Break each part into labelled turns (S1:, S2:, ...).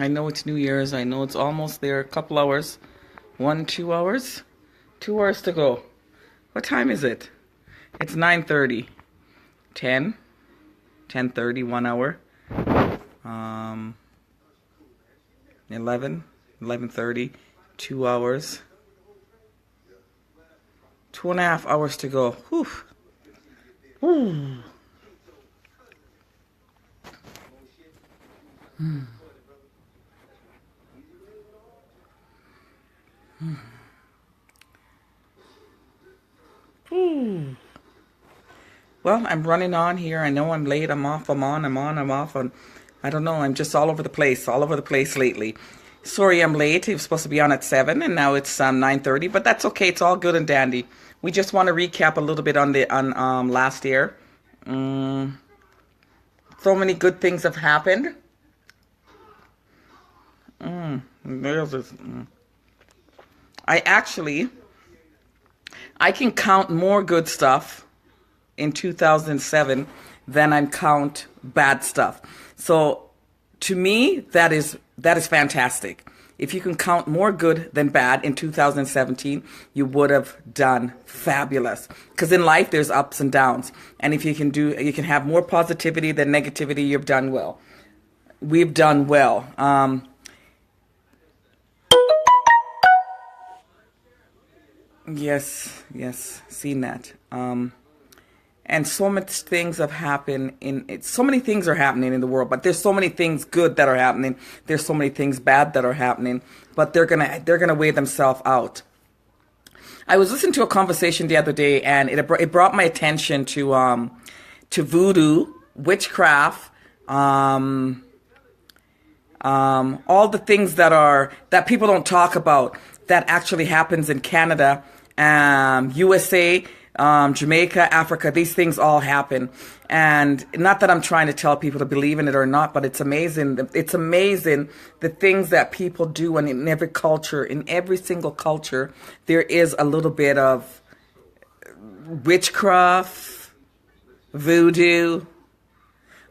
S1: I know it's New Year's. I know it's almost there. A couple hours. 2 hours? 2 hours to go. What time is it? It's 9:30. 10? 10:30, 1 hour. 11? 11:30. 2 hours. 2.5 hours to go. Whew. Whew. Whew. Well, I'm running on here. I know I'm late. I'm off. I'm on. I'm on. I'm off. And I don't know. I'm just all over the place lately. Sorry, I'm late. It was supposed to be on at 7, and now it's 9:30. But that's okay. It's all good and dandy. We just want to recap a little bit on last year. Mm, so many good things have happened. There's this, I actually I can count more good stuff in 2007 than I count bad stuff. So to me, that is fantastic. If you can count more good than bad in 2017, you would have done fabulous. Because in life, there's ups and downs. And if you can have more positivity than negativity, you've done well. We've done well. Yes, seen that. And so much things have happened so many things are happening in the world, but there's so many things good that are happening. There's so many things bad that are happening, but they're gonna weigh themselves out. I was listening to a conversation the other day, and it brought my attention to voodoo, witchcraft, all the things that people don't talk about that actually happens in Canada, USA, Jamaica, Africa. These things all happen, and not that I'm trying to tell people to believe in it or not, but it's amazing. It's amazing the things that people do, and in every culture, in every single culture, there is a little bit of witchcraft, voodoo,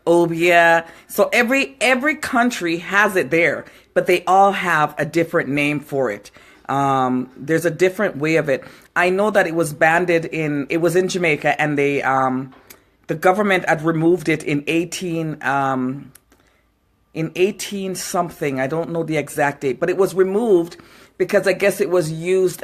S1: obia. So every country has it there, but they all have a different name for it. There's a different way of it. I know that it was it was in Jamaica, and the government had removed it in 18 something. I don't know the exact date, but it was removed because I guess it was used,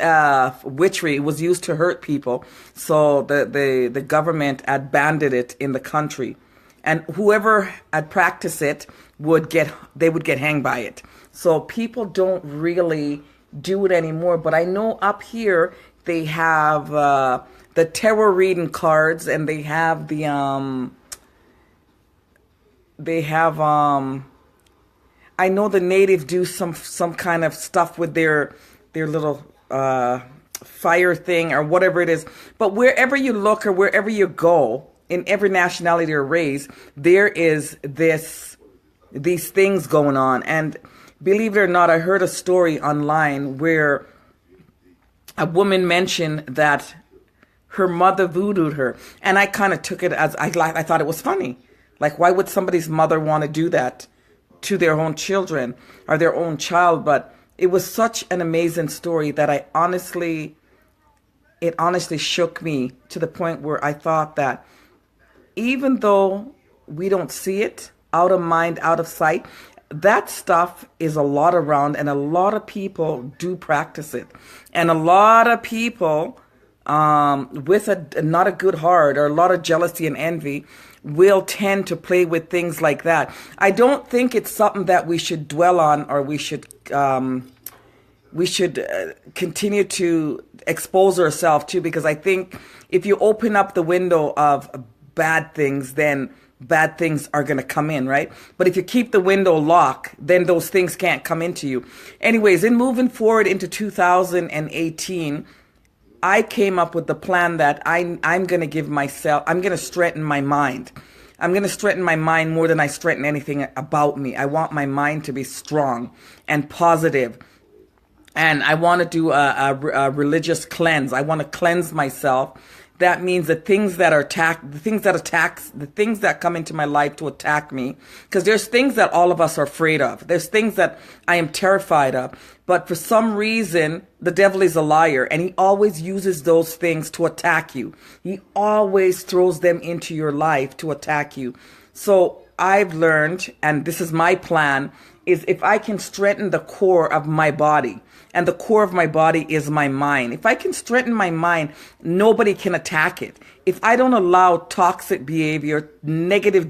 S1: witchery. It was used to hurt people. So the government had banned it in the country, and whoever had practiced it would get hanged by it. So people don't really do it anymore. But I know up here they have the tarot reading cards, and they have I know the native do some kind of stuff with their little fire thing or whatever it is. But wherever you look or wherever you go, in every nationality or race, there is these things going on. And believe it or not, I heard a story online where a woman mentioned that her mother voodooed her. And I kind of took it as, I thought it was funny. Like, why would somebody's mother want to do that to their own children or their own child? But it was such an amazing story that it honestly shook me to the point where I thought that even though we don't see it, out of mind, out of sight, that stuff is a lot around, and a lot of people do practice it. And a lot of people with not a good heart or a lot of jealousy and envy will tend to play with things like that. I don't think it's something that we should dwell on, or we should continue to expose ourselves to, because I think if you open up the window of bad things, then bad things are going to come in, right? But if you keep the window locked, then those things can't come into you. Anyways, in moving forward into 2018, I came up with the plan that I'm going to strengthen my mind. I'm going to strengthen my mind more than I strengthen anything about me. I want my mind to be strong and positive. And I want to do a religious cleanse. I want to cleanse myself That means the things that come into my life to attack me. Because there's things that all of us are afraid of. There's things that I am terrified of. But for some reason, the devil is a liar, and he always uses those things to attack you. He always throws them into your life to attack you. So I've learned, and this is my plan, is if I can strengthen the core of my body, and the core of my body is my mind. If I can strengthen my mind, nobody can attack it. If I don't allow toxic behavior, negative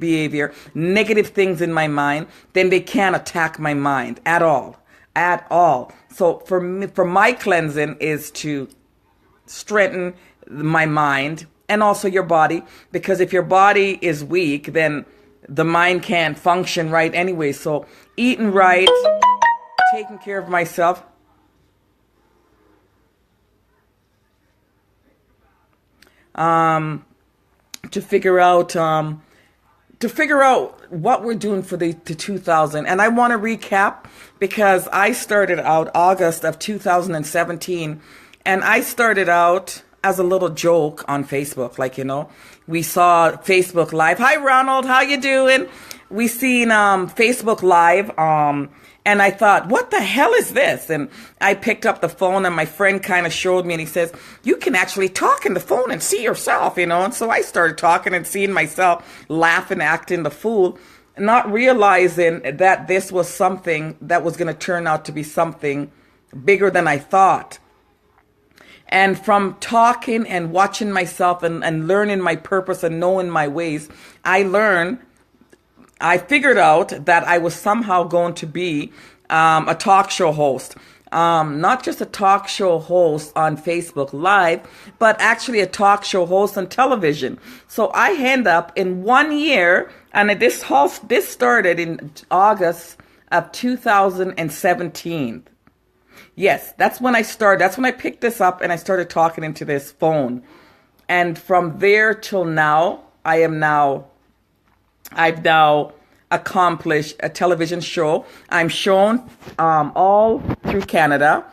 S1: things in my mind, then they can't attack my mind at all. At all. So for me, for my cleansing is to strengthen my mind and also your body, because if your body is weak, then the mind can't function right anyway. So eating right, taking care of myself. To figure out what we're doing for the 2000. And I want to recap because I started out August of 2017, and I started out as a little joke on Facebook. Like, we saw Facebook Live. Hi, Ronald. How you doing? We seen Facebook Live. And I thought, what the hell is this? And I picked up the phone, and my friend kind of showed me, and he says, you can actually talk in the phone and see yourself, And so I started talking and seeing myself laughing, acting the fool, not realizing that this was something that was going to turn out to be something bigger than I thought. And from talking and watching myself and learning my purpose and knowing my ways, I figured out that I was somehow going to be a talk show host. Not just a talk show host on Facebook Live, but actually a talk show host on television. So I end up in 1 year, and this started in August of 2017. Yes, that's when I started. That's when I picked this up and I started talking into this phone. And from there till now, I've now accomplished a television show. I'm shown all through Canada,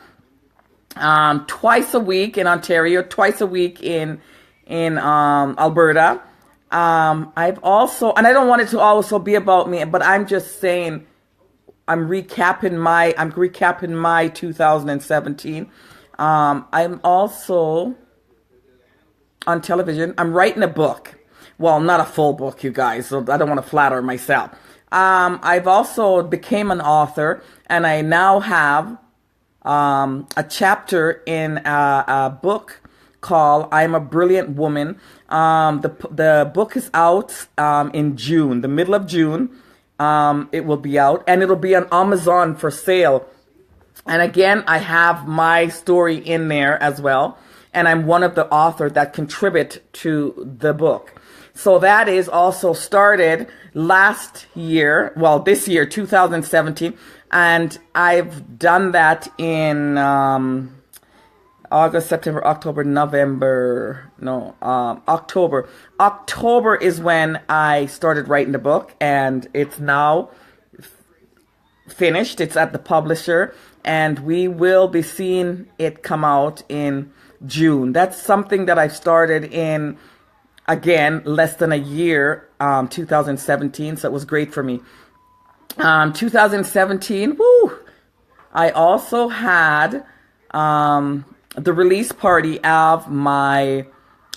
S1: twice a week in Ontario, twice a week in Alberta. I've also, and I don't want it to also be about me, but I'm just saying, I'm recapping my 2017. I'm also on television. I'm writing a book. Well, not a full book, you guys, so I don't want to flatter myself. I've also became an author, and I now have a chapter in a book called I'm a Brilliant Woman. The book is out in June, the middle of June. It will be out, and it'll be on Amazon for sale. And again, I have my story in there as well, and I'm one of the authors that contribute to the book. So that is also started this year, 2017, and I've done that in August, September, October, November. No, October. October is when I started writing the book, and it's now finished. It's at the publisher, and we will be seeing it come out in June. That's something that I started in, again, less than a year, 2017, so it was great for me. 2017, woo! I also had the release party of my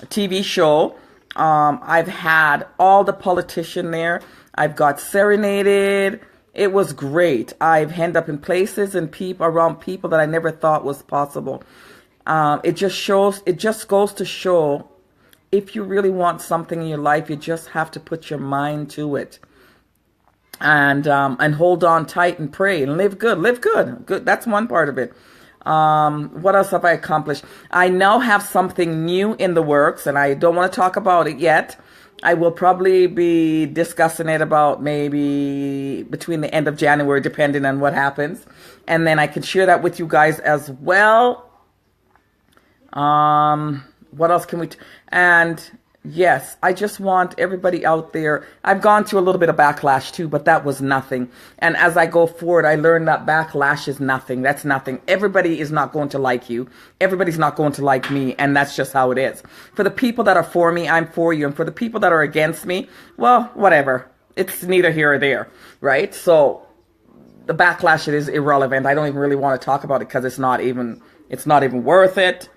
S1: TV show. I've had all the politicians there. I've got serenaded. It was great. I've ended up in places and around people that I never thought was possible. It just goes to show, if you really want something in your life, you just have to put your mind to it, and hold on tight and pray and live good. Good. That's one part of it. What else have I accomplished? I now have something new in the works, and I don't want to talk about it yet. I will probably be discussing it about maybe between the end of January, depending on what happens, and then I can share that with you guys as well. What else can we? And Yes, I just want everybody out there. I've gone through a little bit of backlash too, but that was nothing. And as I go forward, I learned that backlash is nothing. That's nothing. Everybody is not going to like you. Everybody's not going to like me. And that's just how it is. For the people that are for me, I'm for you. And for the people that are against me, well, whatever. It's neither here or there, right? So the backlash, it is irrelevant. I don't even really want to talk about it because it's not even worth it.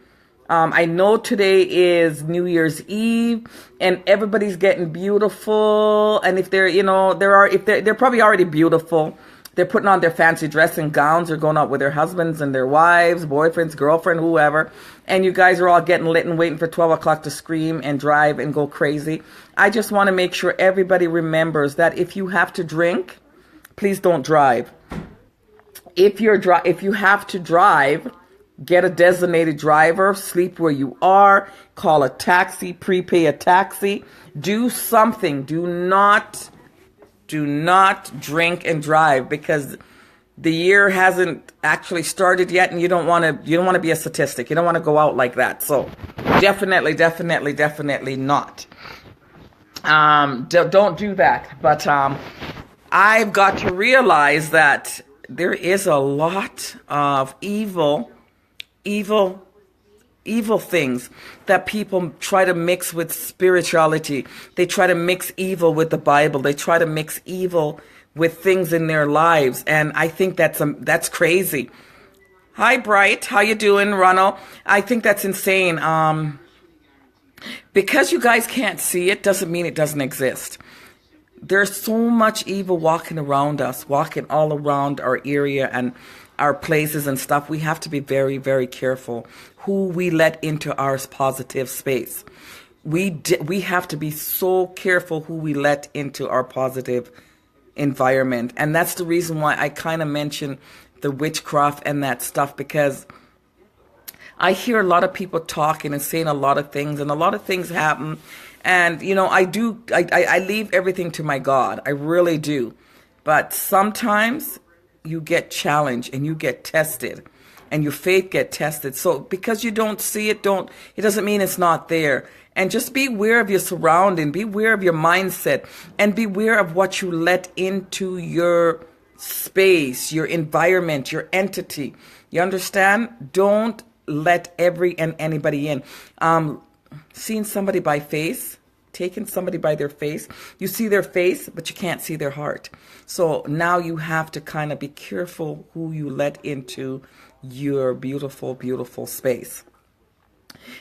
S1: I know today is New Year's Eve and everybody's getting beautiful. And if they're, if they're probably already beautiful, they're putting on their fancy dressing gowns. They're going out with their husbands and their wives, boyfriends, girlfriend, whoever. And you guys are all getting lit and waiting for 12 o'clock to scream and drive and go crazy. I just want to make sure everybody remembers that if you have to drink, please don't drive. If you have to drive, get a designated driver, sleep where you are, call a taxi, prepay a taxi, do something. Do not drink and drive because the year hasn't actually started yet and you don't want to be a statistic. You don't want to go out like that. So definitely not. Don't do that. But I've got to realize that there is a lot of evil things that people try to mix with spirituality. They try to mix evil with the Bible. They try to mix evil with things in their lives. And I think that's crazy. Hi, Bright. How you doing, Ronald? I think that's insane. Because you guys can't see it doesn't mean it doesn't exist. There's so much evil walking around us, walking all around our area and our places and stuff. We have to be very, very careful who we let into our positive space. We have to be so careful who we let into our positive environment. And that's the reason why I kind of mention the witchcraft and that stuff, because I hear a lot of people talking and saying a lot of things, and a lot of things happen. And, I leave everything to my God. I really do. But sometimes you get challenged and you get tested and your faith get tested. So because you don't see it, it doesn't mean it's not there. And just be aware of your surrounding, be aware of your mindset, and be aware of what you let into your space, your environment, your entity. You understand? Don't let every and anybody in. Seeing somebody by face, taking somebody by their face, you see their face, but you can't see their heart. So now you have to kind of be careful who you let into your beautiful, beautiful space.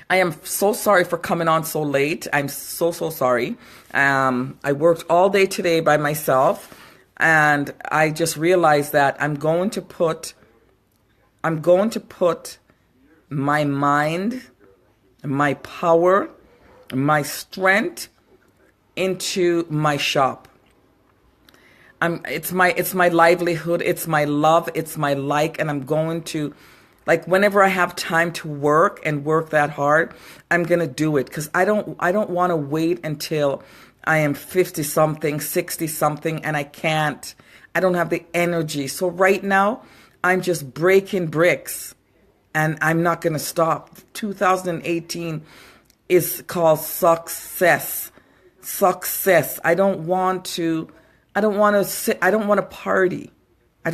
S1: I am so sorry for coming on so late. I'm so sorry. I worked all day today by myself, and I just realized that I'm going to put my mind, my power, my strength into my shop. It's my livelihood, it's my love, it's my like, and I'm going to, whenever I have time to work and work that hard, I'm going to do it, because I don't want to wait until I am 50 something, 60 something, and I don't have the energy. So right now I'm just breaking bricks, and I'm not going to stop. 2018 is called success. I don't want to sit. I don't want to party. I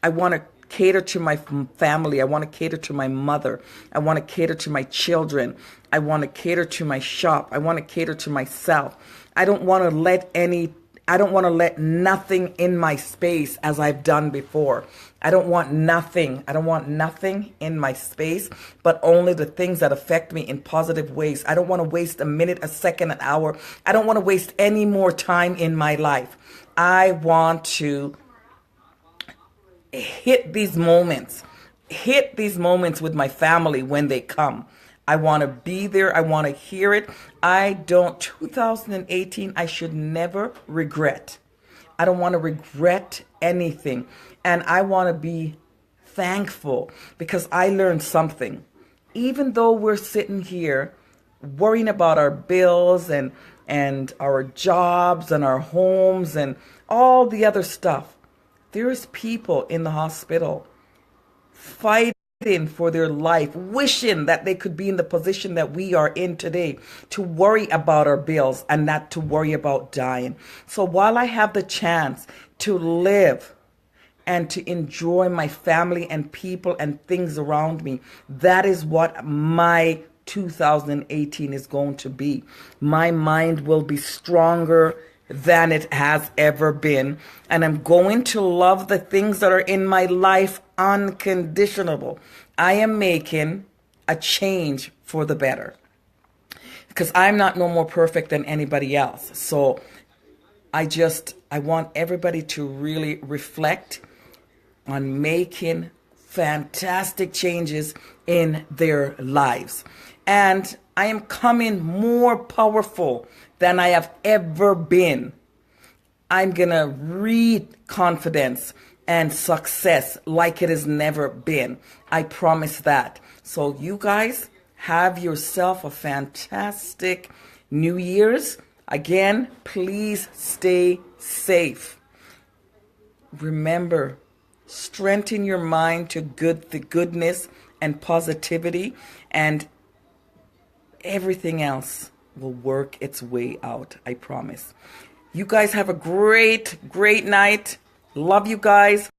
S1: want to cater to my family. I want to cater to my mother. I want to cater to my children. I want to cater to my shop. I want to cater to myself. I don't want to let nothing in my space as I've done before. I don't want nothing in my space, but only the things that affect me in positive ways. I don't want to waste a minute, a second, an hour. I don't want to waste any more time in my life. I want to hit these moments with my family when they come. I want to be there. I want to hear it. 2018, I should never regret. I don't want to regret anything. And I want to be thankful because I learned something. Even though we're sitting here worrying about our bills and our jobs and our homes and all the other stuff, there is people in the hospital fighting for their life, wishing that they could be in the position that we are in today, to worry about our bills and not to worry about dying. So while I have the chance to live and to enjoy my family and people and things around me, that is what my 2018 is going to be. My mind will be stronger than it has ever been. And I'm going to love the things that are in my life unconditional. I am making a change for the better because I'm not no more perfect than anybody else. So I want everybody to really reflect on making fantastic changes in their lives. And I am coming more powerful than I have ever been. I'm going to read confidence and success like it has never been. I promise that. So you guys have yourself a fantastic New Year's. Again, please stay safe. Remember, strengthen your mind to the goodness and positivity, and everything else will work its way out. I promise. You guys have a great night. Love you guys.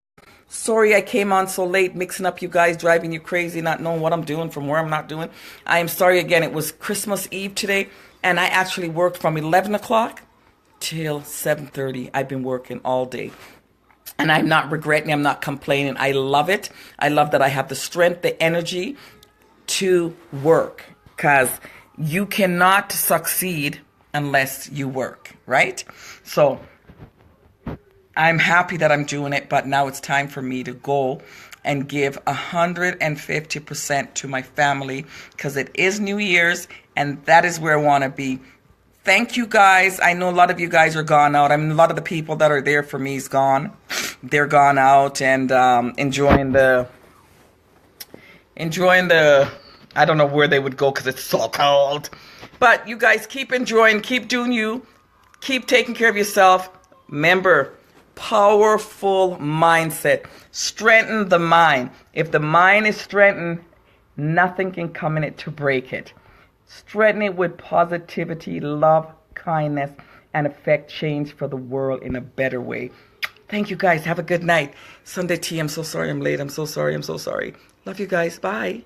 S1: Sorry I came on so late, mixing up you guys, driving you crazy, not knowing what I'm doing from where I'm not doing. I am sorry again. It was Christmas Eve today, and I actually worked from 11 o'clock till 7:30. I've been working all day. And I'm not regretting, I'm not complaining. I love it. I love that I have the strength, the energy to work, because you cannot succeed unless you work, right? So I'm happy that I'm doing it, but now it's time for me to go and give 150% to my family, because it is New Year's and that is where I want to be. Thank you guys. I know a lot of you guys are gone out. I mean, a lot of the people that are there for me is gone. They're gone out and enjoying the, I don't know where they would go because it's so cold. But you guys keep enjoying, keep doing you, keep taking care of yourself. Remember, powerful mindset. Strengthen the mind. If the mind is strengthened, nothing can come in it to break it. Strengthen it with positivity, love, kindness, and affect change for the world in a better way. Thank you guys. Have a good night. Sunday tea. I'm so sorry I'm late. I'm so sorry. Love you guys. Bye.